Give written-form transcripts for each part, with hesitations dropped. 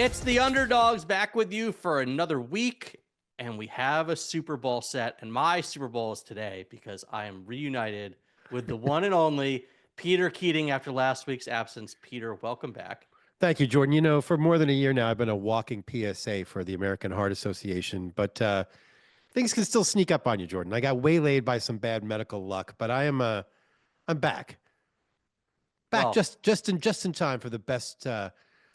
It's the Underdogs back with you for another week, and we have a Super Bowl set, and my Super Bowl is today because I am reunited with the one and only Peter Keating after last week's absence. Peter, welcome back. Thank you, Jordan. You know, for more than a year now, I've been a walking PSA for the American Heart Association, but things can still sneak up on you, Jordan. I got waylaid by some bad medical luck, but I'm back. Back Well, just in time for the best.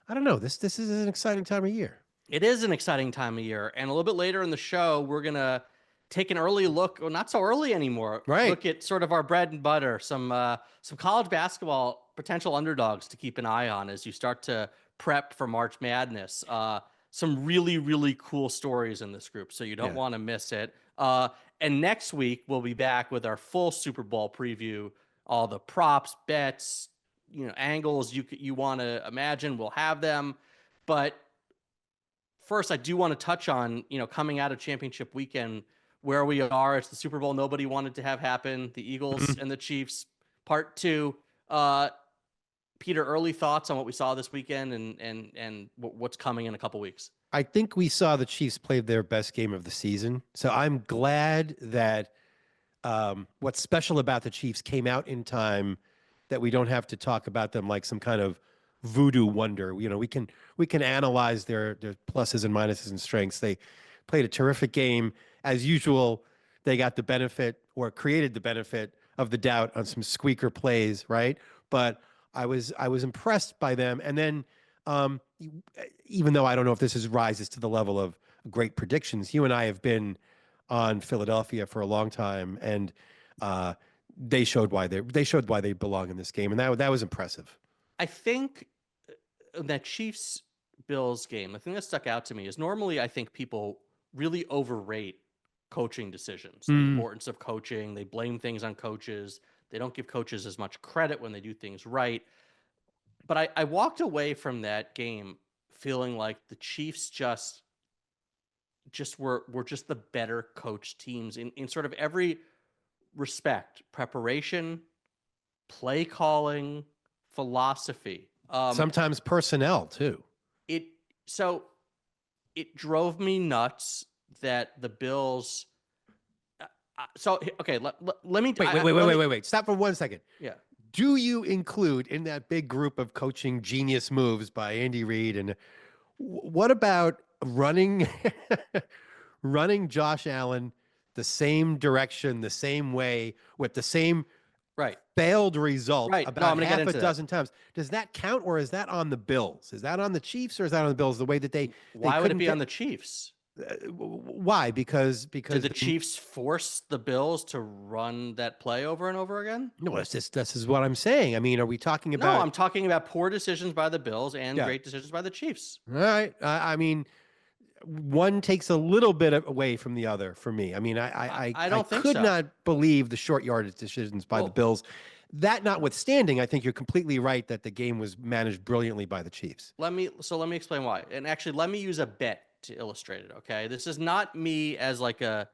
I don't know. This is an exciting time of year. it is an exciting time of year, and a little bit later in the show, we're gonna take an early look, well, not so early anymore. Right. Look at sort of our bread and butter, some college basketball potential underdogs to keep an eye on as you start to prep for March Madness. Some really, really cool stories in this group, so you don't Yeah. want to miss it. And next week we'll be back with our full Super Bowl preview, all the props, bets, angles you want to imagine. We'll have them, but first, I do want to touch on, coming out of championship weekend, where we are. It's the Super Bowl nobody wanted to have happen. The Eagles and the Chiefs, part two. Peter, early thoughts on what we saw this weekend and what's coming in a couple weeks. I think we saw the Chiefs play their best game of the season. So I'm glad that what's special about the Chiefs came out in time, that we don't have to talk about them like some kind of voodoo wonder. We can analyze their pluses and minuses and strengths. They played a terrific game. As usual, they got the benefit or created the benefit of the doubt on some squeaker plays, right? But I was impressed by them. And then even though I don't know if rises to the level of great predictions, you and I have been on Philadelphia for a long time, and they showed why they belong in this game, and that was impressive. I think that Chiefs Bills game, the thing that stuck out to me is normally I think people really overrate coaching decisions, the importance of coaching. They blame things on coaches. They don't give coaches as much credit when they do things right. But I walked away from that game feeling like the Chiefs just were just the better coached teams in sort of every respect: preparation, play calling, philosophy. Sometimes personnel too. It drove me nuts that the Bills. So okay, let me Wait. Stop for 1 second. Yeah. Do you include in that big group of coaching genius moves by Andy Reid, and what about running running Josh Allen the same direction, the same way, with the same Right. failed result Right. about I'm half a dozen times? Does that count, or is that on the Bills? Is that on the Chiefs, or is that on the Bills? The way that why would it be on the Chiefs? Why? Because did the Chiefs force the Bills to run that play over and over again? No, this is what I'm saying. I mean, are we talking about? No, I'm talking about poor decisions by the Bills and great decisions by the Chiefs. All right. I mean, one takes a little bit away from the other for me. I mean, I don't think could so. not believe the short yardage decisions by the Bills. That notwithstanding, I think you're completely right that the game was managed brilliantly by the Chiefs. Let me explain why. And actually, let me use a bet to illustrate it, okay? This is not me as like a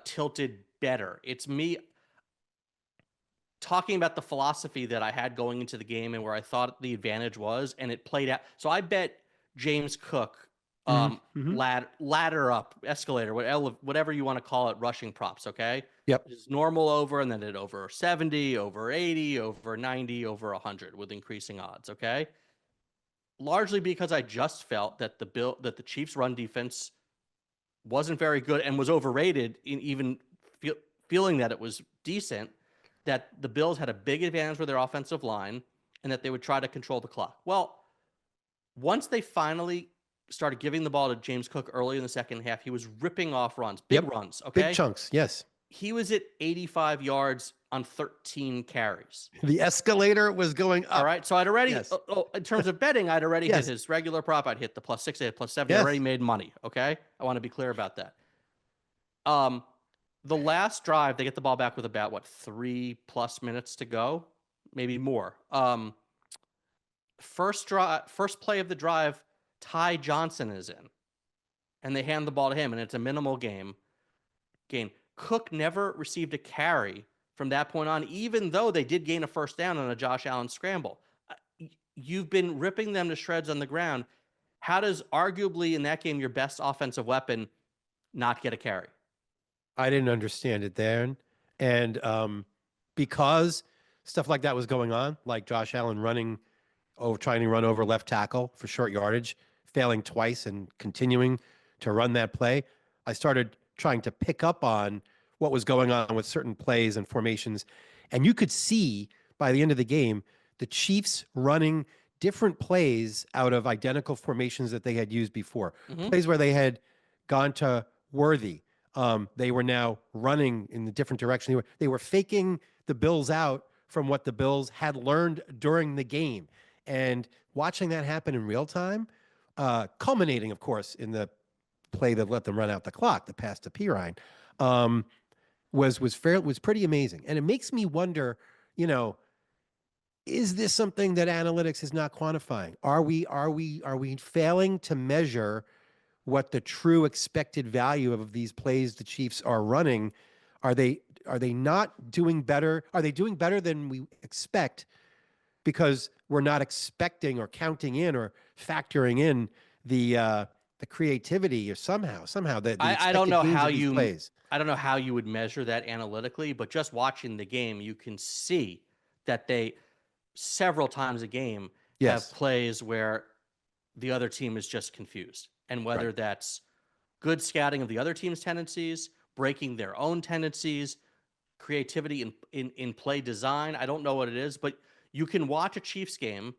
tilted bettor. It's me talking about the philosophy that I had going into the game and where I thought the advantage was, and it played out. So I bet James Cook ladder up, escalator, whatever you want to call it, rushing props, okay? Yep. It's normal over, and then it over 70, over 80, over 90, over 100 with increasing odds, okay? Largely because I just felt that the Chiefs' run defense wasn't very good and was overrated, in even feeling that it was decent, that the Bills had a big advantage with their offensive line and that they would try to control the clock. Well, once they finally started giving the ball to James Cook early in the second half, he was ripping off runs, big runs, okay? Big chunks, yes. He was at 85 yards on 13 carries. The escalator was going up. All right, so I'd already, in terms of betting, I'd already hit his regular prop. I'd hit the +6, I hit +7. I already made money, okay? I want to be clear about that. The last drive, they get the ball back with about, 3+ minutes to go? Maybe more. First play of the drive, Ty Johnson is in. And they hand the ball to him, and it's a minimal gain. Cook never received a carry from that point on, even though they did gain a first down on a Josh Allen scramble. You've been ripping them to shreds on the ground. how does arguably in that game your best offensive weapon not get a carry? I didn't understand it then. And because stuff like that was going on, like Josh Allen running over, trying to run over left tackle for short yardage, failing twice and continuing to run that play, I started trying to pick up on what was going on with certain plays and formations. And you could see by the end of the game, the Chiefs running different plays out of identical formations that they had used before. Mm-hmm. Plays where they had gone to Worthy. They were now running in the different direction. They were faking the Bills out from what the Bills had learned during the game. And watching that happen in real time, culminating, of course, in the play that let them run out the clock, the pass to Pirine, was pretty amazing. And it makes me wonder, you know, is this something that analytics is not quantifying? Are we failing to measure what the true expected value of these plays the Chiefs are running? Are they not doing better? Are they doing better than we expect because we're not expecting or counting in or factoring in the creativity or somehow the I don't expected know gains how of these you plays? I don't know how you would measure that analytically, but just watching the game, you can see that they several times a game have Yes, plays where the other team is just confused. And right. whether that's good scouting of the other team's tendencies, breaking their own tendencies, creativity in play design, I don't know what it is, but you can watch a Chiefs game,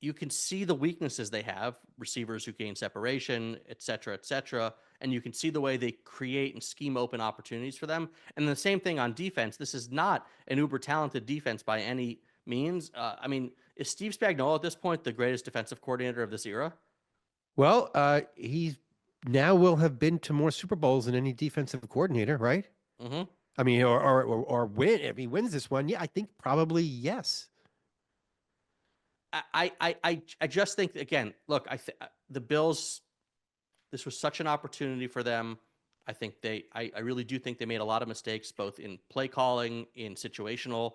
you can see the weaknesses they have, receivers who gain separation, et cetera, and you can see the way they create and scheme open opportunities for them. And the same thing on defense. This is not an uber talented defense by any means. I mean, is Steve Spagnuolo at this point the greatest defensive coordinator of this era? Well, he now will have been to more Super Bowls than any defensive coordinator, right? Mm-hmm. I mean, or win if he wins this one. Yeah, I think probably yes. I just think again. Look, the Bills. This was such an opportunity for them. I think I really do think they made a lot of mistakes, both in play calling, in situational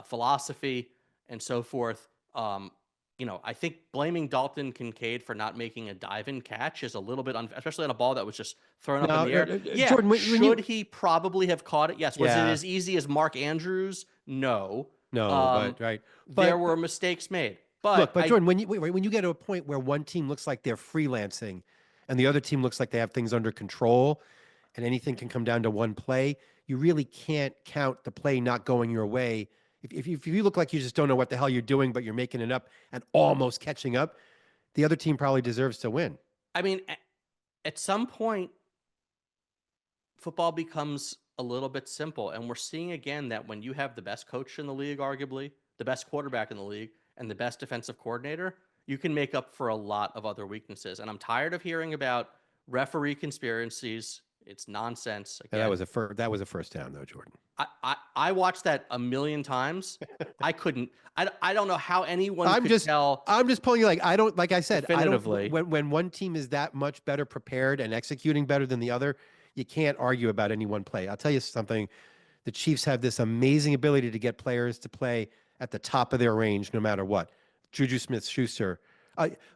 philosophy, and so forth. I think blaming Dalton Kincaid for not making a dive-in catch is a little bit unfair, especially on a ball that was just thrown up in Now, the air. Yeah, Jordan, when should you he probably have caught it? Yes. Was it yeah, as easy as Mark Andrews? No. no, Um, but right, there but were mistakes made, look, but but Jordan, when you get to a point where one team looks like they're freelancing, and the other team looks like they have things under control, and anything can come down to one play, you really can't count the play not going your way. If you look like you just don't know what the hell you're doing, but you're making it up and almost catching up, the other team probably deserves to win. I mean, at some point, football becomes a little bit simple. And we're seeing again that when you have the best coach in the league, arguably, the best quarterback in the league, and the best defensive coordinator, you can make up for a lot of other weaknesses. And I'm tired of hearing about referee conspiracies. It's nonsense. And that Again, was a first down though, Jordan. I watched that a million times. I couldn't, I don't know how anyone I'm could just tell I'm just pulling you like I don't like I said I don't definitively. when one team is that much better prepared and executing better than the other, you can't argue about any one play. I'll tell you something. The Chiefs have this amazing ability to get players to play at the top of their range no matter what. Juju Smith-Schuster.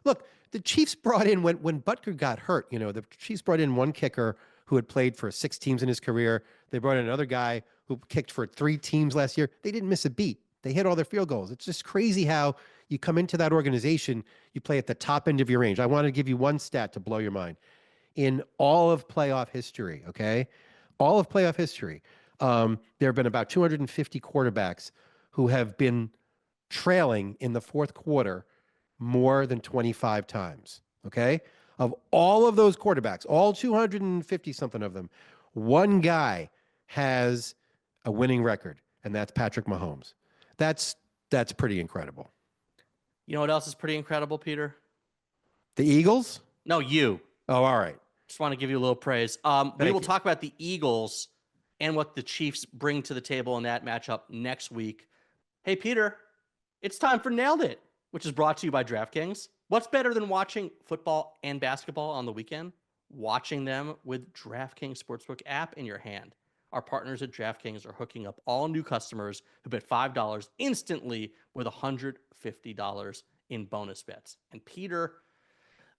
Look, the Chiefs brought in when Butker got hurt, the Chiefs brought in one kicker who had played for 6 teams in his career. They brought in another guy who kicked for 3 teams last year. They didn't miss a beat. They hit all their field goals. It's just crazy how you come into that organization, you play at the top end of your range. I want to give you one stat to blow your mind. In all of playoff history, okay? All of playoff history, there have been about 250 quarterbacks who have been trailing in the fourth quarter more than 25 times, okay? Of all of those quarterbacks, all 250 something of them, one guy has a winning record, and that's Patrick Mahomes. That's that's pretty incredible. You know what else is pretty incredible, Peter? The Eagles? No, you. Oh, all right. Just want to give you a little praise. We will Thank you. talk about the Eagles and what the Chiefs bring to the table in that matchup next week. Hey, Peter, it's time for Nailed It, which is brought to you by DraftKings. What's better than watching football and basketball on the weekend? Watching them with DraftKings Sportsbook app in your hand. Our partners at DraftKings are hooking up all new customers who bet $5 instantly with $150 in bonus bets. And Peter,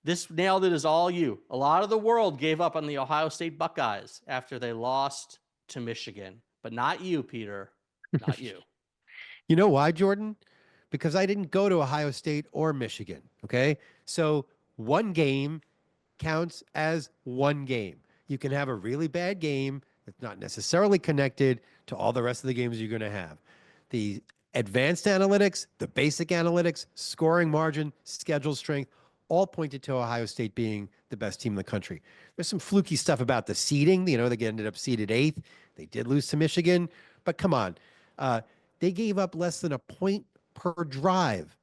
this nailed it is all you. A lot of the world gave up on the Ohio State Buckeyes after they lost to Michigan, but not you, Peter. Not you. You know why, Jordan? Because I didn't go to Ohio State or Michigan. Okay. So one game counts as one game. You can have a really bad game that's not necessarily connected to all the rest of the games you're going to have. The advanced analytics, the basic analytics, scoring margin, schedule strength, all pointed to Ohio State being the best team in the country. There's some fluky stuff about the seeding. You know, they ended up seeded eighth. They did lose to Michigan, but come on. They gave up less than a point per drive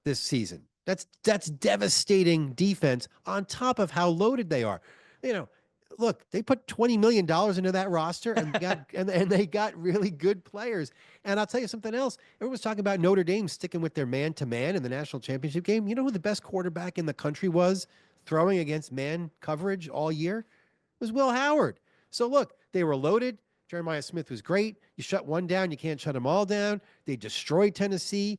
this season. That's devastating defense on top of how loaded they are. You know, look, they put $20 million into that roster and got and they got really good players. And I'll tell you something else. Everyone's talking about Notre Dame sticking with their man-to-man in the national championship game. You know who the best quarterback in the country was throwing against man coverage all year? It was Will Howard. So look, they were loaded. Jeremiah Smith was great. You shut one down, you can't shut them all down. They destroyed Tennessee.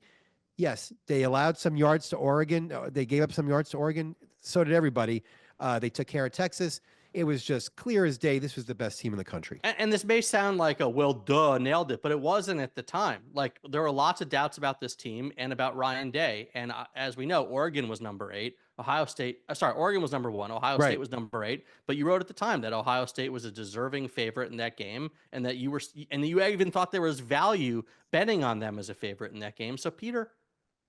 Yes, they allowed some yards to Oregon. They gave up some yards to Oregon. So did everybody. They took care of Texas. It was just clear as day. This was the best team in the country. And this may sound like a, well, duh, nailed it, but it wasn't at the time. Like, there were lots of doubts about this team and about Ryan Day. And as we know, Oregon was number 8. Oregon was number 1. Ohio State was number 8. But you wrote at the time that Ohio State was a deserving favorite in that game, and that you even thought there was value betting on them as a favorite in that game. So, Peter,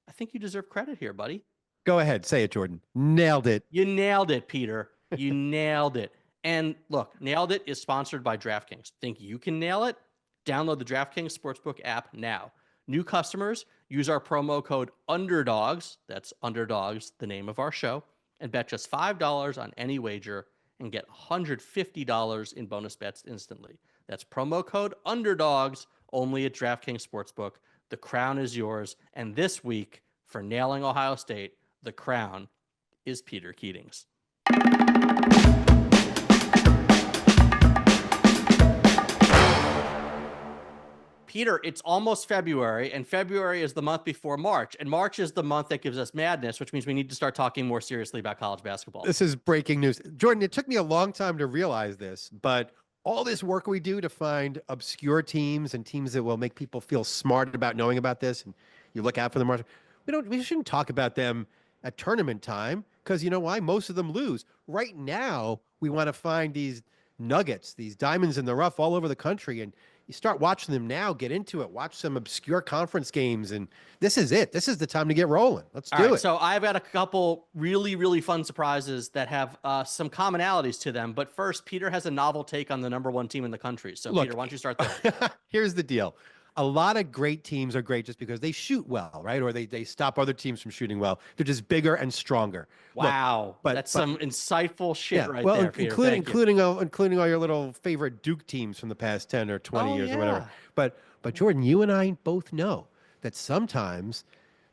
I think you deserve credit here, buddy. Go ahead. Say it, Jordan. Nailed it. You nailed it, Peter. You nailed it. And look, Nailed It is sponsored by DraftKings. Think you can nail it? Download the DraftKings Sportsbook app now. New customers, use our promo code Underdogs, that's Underdogs, the name of our show, and bet just $5 on any wager and get $150 in bonus bets instantly. That's promo code Underdogs only at DraftKings Sportsbook. The crown is yours. And this week, for nailing Ohio State, the crown is Peter Keating's. Peter, it's almost February, and February is the month before March, and March is the month that gives us madness, which means we need to start talking more seriously about college basketball. This is breaking news. Jordan, it took me a long time to realize this, but all this work we do to find obscure teams and teams that will make people feel smart about knowing about this, and you look out for them, we shouldn't talk about them at tournament time, because you know why? Most of them lose. Right now, we want to find these nuggets, these diamonds in the rough all over the country, and you start watching them now, get into it, watch some obscure conference games, and this is it. This is the time to get rolling. Let's do it. So I've got a couple really, really fun surprises that have some commonalities to them. But first, Peter has a novel take on the number 1 team in the country. So, look, Peter, why don't you start there? Here's the deal. A lot of great teams are great just because they shoot well, right? Or they stop other teams from shooting well. They're just bigger and stronger. Wow. Look, that's some insightful shit there, Peter. Including all your little favorite Duke teams from the past 10 or 20 years or whatever. But Jordan, you and I both know that sometimes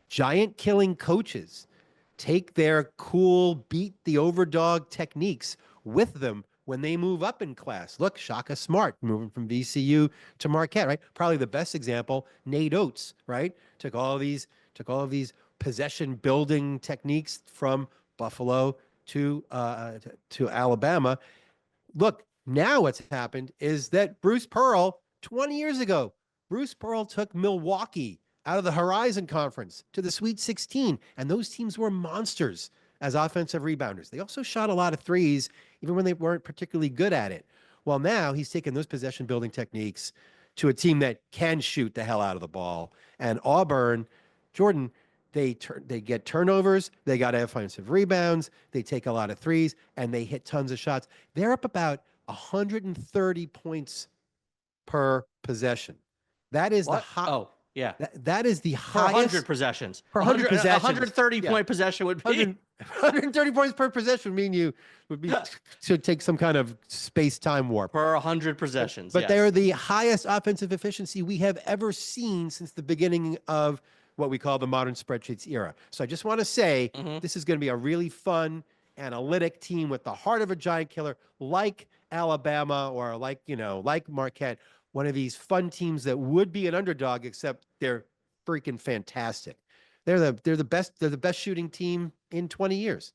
giant killing coaches take their cool beat the overdog techniques with them when they move up in class. Look, Shaka Smart moving from VCU to Marquette, right? Probably the best example, Nate Oates, right? Took all of these possession building techniques from Buffalo to Alabama. Look, now what's happened is that Bruce Pearl, 20 years ago, Bruce Pearl took Milwaukee out of the Horizon Conference to the Sweet 16, and those teams were monsters as offensive rebounders. They also shot a lot of threes, even when they weren't particularly good at it. Well, now he's taken those possession building techniques to a team that can shoot the hell out of the ball. And Auburn, Jordan, they get turnovers, they got offensive rebounds, they take a lot of threes, and they hit tons of shots. They're up about 130 points per possession. That is what? That is the highest. 100 possessions. Per 100 possessions. 130 point possession would be 130 points per possession would mean you should take some kind of space-time warp. Per 100 possessions. But they're the highest offensive efficiency we have ever seen since the beginning of what we call the modern spreadsheets era. So I just want to say this is going to be a really fun, analytic team with the heart of a giant killer, like Alabama or like Marquette. One of these fun teams that would be an underdog, except they're freaking fantastic. They're the best shooting team in 20 years.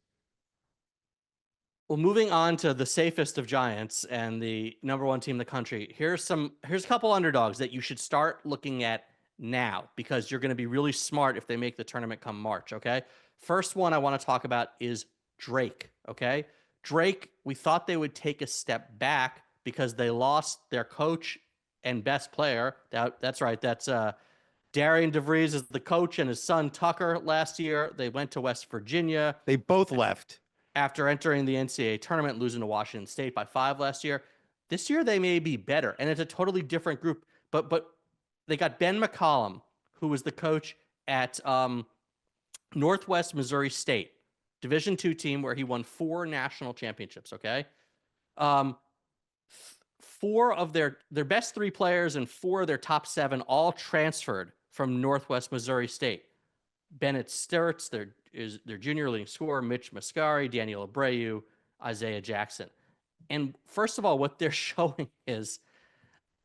Well, moving on to the safest of giants and the number one team in the country. Here's a couple underdogs that you should start looking at now because you're going to be really smart if they make the tournament come March. Okay. First one I want to talk about is Drake. Okay. Drake, we thought they would take a step back because they lost their coach and best player. That's right. That's Darian DeVries is the coach and his son Tucker last year. They went to West Virginia They both left. after entering the NCAA tournament, losing to Washington State by 5 last year. This year they may be better, and it's a totally different group. But they got Ben McCollum, who was the coach at Northwest Missouri State, Division II team where he won 4 national championships. Okay, um, 4 of their best 3 players and 4 of their top 7 all transferred from Northwest Missouri State. Bennett Sturts, their junior leading scorer, Mitch Mascari, Daniel Abreu, Isaiah Jackson. And first of all, what they're showing is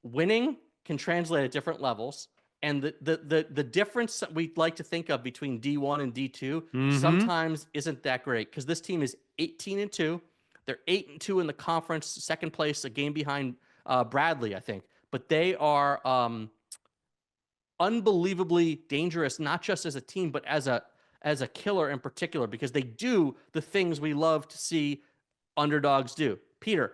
winning can translate at different levels. And the difference that we like to think of between D1 and D2 sometimes isn't that great because this team is 18-2. They're 8-2 in the conference, second place, a game behind Bradley, I think. But they are unbelievably dangerous, not just as a team, but as a killer in particular, because they do the things we love to see underdogs do. Peter,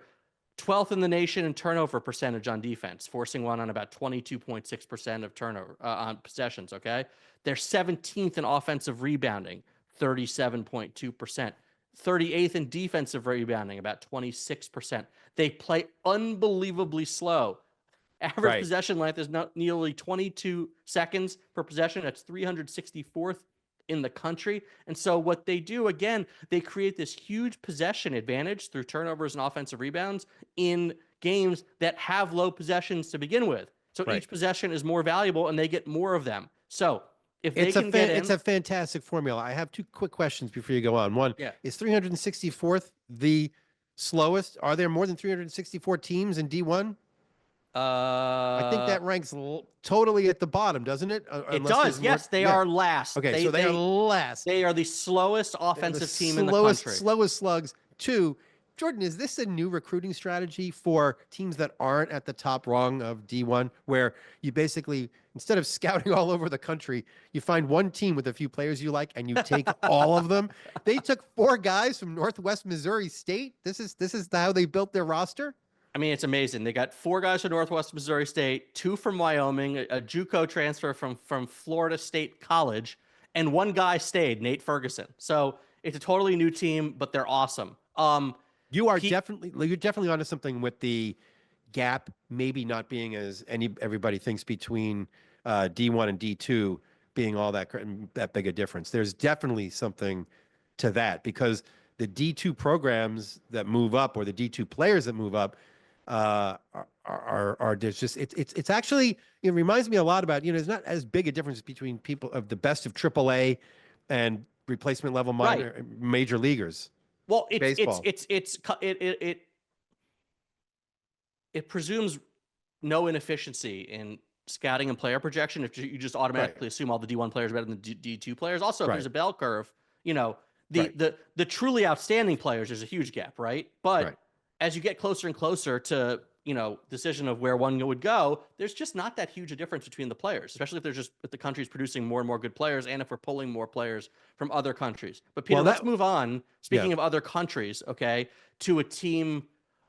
12th in the nation in turnover percentage on defense, forcing one on about 22.6% of turnover on possessions. Okay, they're 17th in offensive rebounding, 37.2%. 38th in defensive rebounding, about 26%. They play unbelievably slow. Average possession length is nearly 22 seconds per possession. That's 364th in the country. And so what they do, again, they create this huge possession advantage through turnovers and offensive rebounds in games that have low possessions to begin with. So each possession is more valuable and they get more of them. So if they can get in... It's a fantastic formula. I have 2 quick questions before you go on. One, is 364th the slowest? Are there more than 364 teams in D1? I think that ranks totally at the bottom, doesn't it? It does. Yes, they are last. Okay, so they are last. They are the slowest offensive team in the country. Slowest slugs. 2, Jordan, is this a new recruiting strategy for teams that aren't at the top rung of D1, where you basically, instead of scouting all over the country, you find one team with a few players you like and you take all of them? They took 4 guys from Northwest Missouri State. This is how they built their roster? I mean, it's amazing. They got 4 guys from Northwest Missouri State, 2 from Wyoming, a JUCO transfer from Florida State College, and 1 guy stayed, Nate Ferguson. So it's a totally new team, but they're awesome. You're definitely onto something with the gap maybe not being as everybody thinks between D1 and D2 being all that big a difference. There's definitely something to that because the D2 programs that move up or the D2 players that move up are just it's actually, it reminds me a lot about, there's not as big a difference between people of the best of AAA and replacement level major leaguers. Well, baseball. It presumes no inefficiency in scouting and player projection if you just automatically assume all the D1 players are better than the D2 players. Also, if there's a bell curve, the truly outstanding players, there's a huge gap, right? But as you get closer and closer to, decision of where one would go, there's just not that huge a difference between the players, especially if the country's producing more and more good players and if we're pulling more players from other countries. But Peter, let's move on. Speaking of other countries, okay, to a team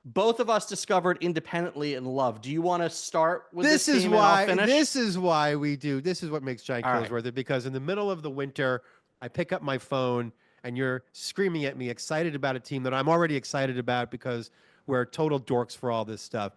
both of us discovered independently and loved. Do you want to start with this team and I'll finish? This is why we do. This is what makes Giant Killers worth it, because in the middle of the winter, I pick up my phone and you're screaming at me, excited about a team that I'm already excited about because we're total dorks for all this stuff.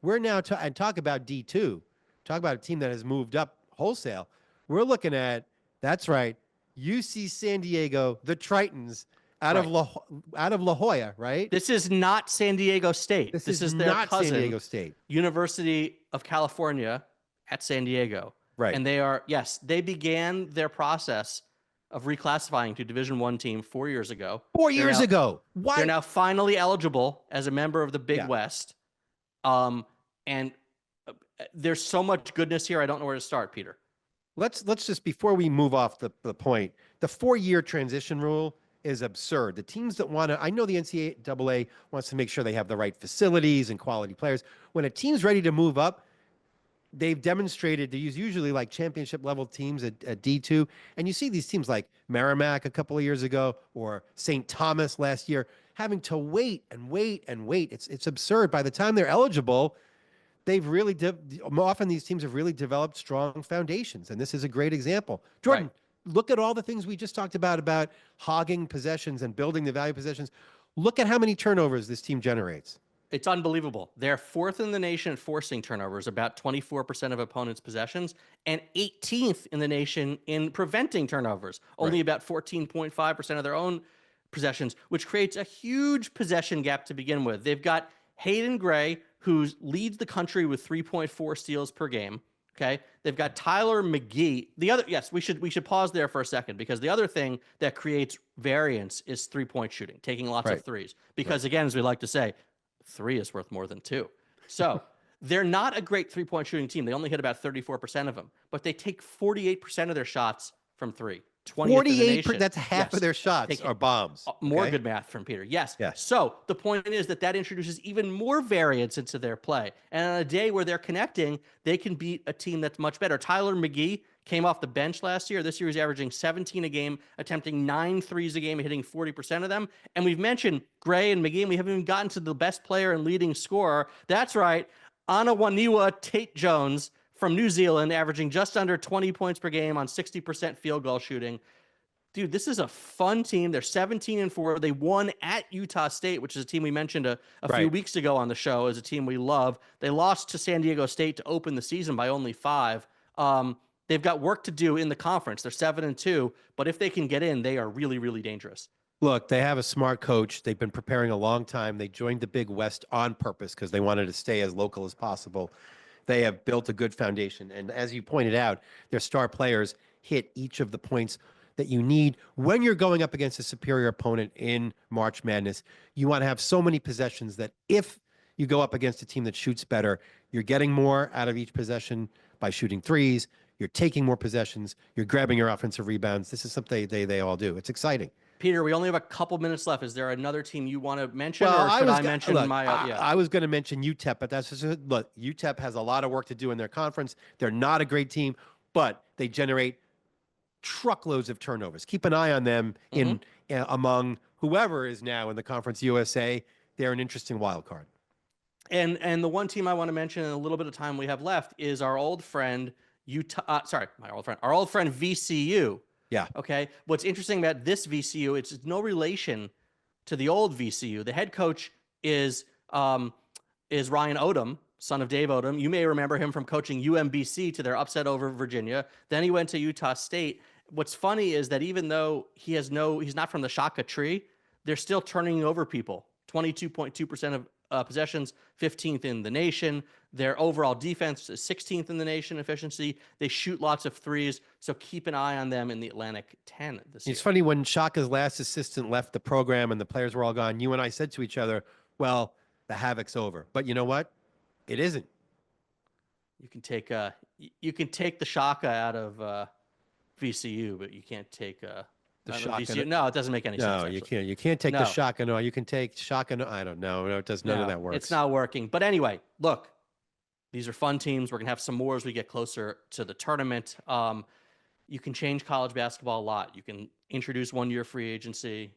We're now and talk about D2. Talk about a team that has moved up wholesale. We're looking at, that's right, UC San Diego, the Tritons, out of La Jolla, right? This is not San Diego State. This is their not cousin, San Diego State. University of California at San Diego. Right. And they began their process of reclassifying to Division I team 4 years ago. 4 years ago. Why? They're now finally eligible as a member of the Big West. And there's so much goodness here. I don't know where to start, Peter. let's just before we move off the point, the 4-year transition rule is absurd. The teams that want to, I know the NCAA wants to make sure they have the right facilities and quality players. When a team's ready to move up, they've demonstrated to use usually like championship level teams at D2. And you see these teams like Merrimack a couple of years ago or St. Thomas last year having to wait and wait and wait. It's absurd. By the time they're eligible, they've really often these teams have really developed strong foundations, and this is a great example. Right. Jordan, look at all the things we just talked about hogging possessions and building the value of possessions. Look at how many turnovers this team generates. It's unbelievable. They're fourth in the nation at forcing turnovers, about 24% of opponents' possessions, and 18th in the nation in preventing turnovers, only Right. about 14.5% of their own possessions, which creates a huge possession gap to begin with. They've got Hayden Gray, who leads the country with 3.4 steals per game. Okay. They've got Tyler McGee. Yes, we should pause there for a second, because the other thing that creates variance is 3-point shooting, taking lots of Right. threes. Because again, as we like to say, 3 is worth more than 2. So they're not a great 3-point shooting team. They only hit about 34% of them, but they take 48% of their shots from 3. 20th in the 48, nation. that's half of their shots are bombs. More okay? good math from Peter. Yes. Yes. So the point is that introduces even more variance into their play. And on a day where they're connecting, they can beat a team that's much better. Tyler McGee came off the bench last year. This year he's averaging 17 a game, attempting 9 threes a game, hitting 40% of them. And we've mentioned Gray and McGee, and we haven't even gotten to the best player and leading scorer. That's right. Anawaniwa Tate Jones from New Zealand, averaging just under 20 points per game on 60% field goal shooting. Dude, this is a fun team. They're 17-4. They won at Utah State, which is a team we mentioned a few weeks ago on the show as a team we love. They lost to San Diego State to open the season by only 5. They've got work to do in the conference. They're 7-2, but if they can get in, they are really, really dangerous. Look, they have a smart coach. They've been preparing a long time. They joined the Big West on purpose because they wanted to stay as local as possible. They have built a good foundation. And as you pointed out, their star players hit each of the points that you need when you're going up against a superior opponent in March Madness. You want to have so many possessions that if you go up against a team that shoots better, you're getting more out of each possession by shooting threes. You're taking more possessions. You're grabbing your offensive rebounds. This is something they all do. It's exciting. Peter, we only have a couple minutes left. Is there another team you want to mention, Well, or should I mention look, my? I was going to mention UTEP, but that's just look. UTEP has a lot of work to do in their conference. They're not a great team, but they generate truckloads of turnovers. Keep an eye on them in among whoever is now in the Conference USA. They're an interesting wild card. And the one team I want to mention in a little bit of time we have left is our old friend our old friend VCU. Yeah. Okay. What's interesting about this VCU, it's no relation to the old VCU. The head coach is Ryan Odom, son of Dave Odom. You may remember him from coaching UMBC to their upset over Virginia. Then he went to Utah State. What's funny is that even though he's not from the Shaka tree, they're still turning over people. 22.2% of possessions, 15th in the nation. Their overall defense is 16th in the nation efficiency. They shoot lots of threes, so keep an eye on them in the Atlantic 10 this year. It's funny, when Shaka's last assistant left the program and the players were all gone, you and I said to each other, well, the havoc's over. But you know what? It isn't. You can take the Shaka out of VCU, but you can't take the Shaka. VCU. No, it doesn't make any sense. No, you can't. You can't take the Shaka. No, you can take Shaka. No, I don't know. No, it does. None of that works. It's not working. But anyway, look, these are fun teams. We're gonna have some more as we get closer to the tournament. You can change college basketball a lot. You can introduce 1-year free agency.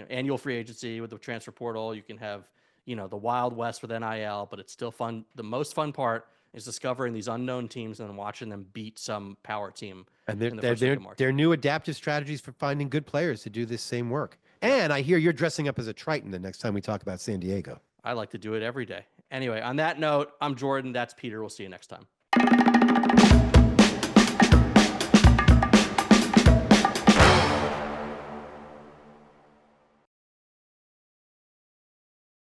Annual free agency with the transfer portal. You can have the Wild West with NIL, but it's still fun. The most fun part is discovering these unknown teams and then watching them beat some power team. And they're new adaptive strategies for finding good players to do this same work. And I hear you're dressing up as a Triton the next time we talk about San Diego. I like to do it every day. Anyway, on that note, I'm Jordan. That's Peter. We'll see you next time.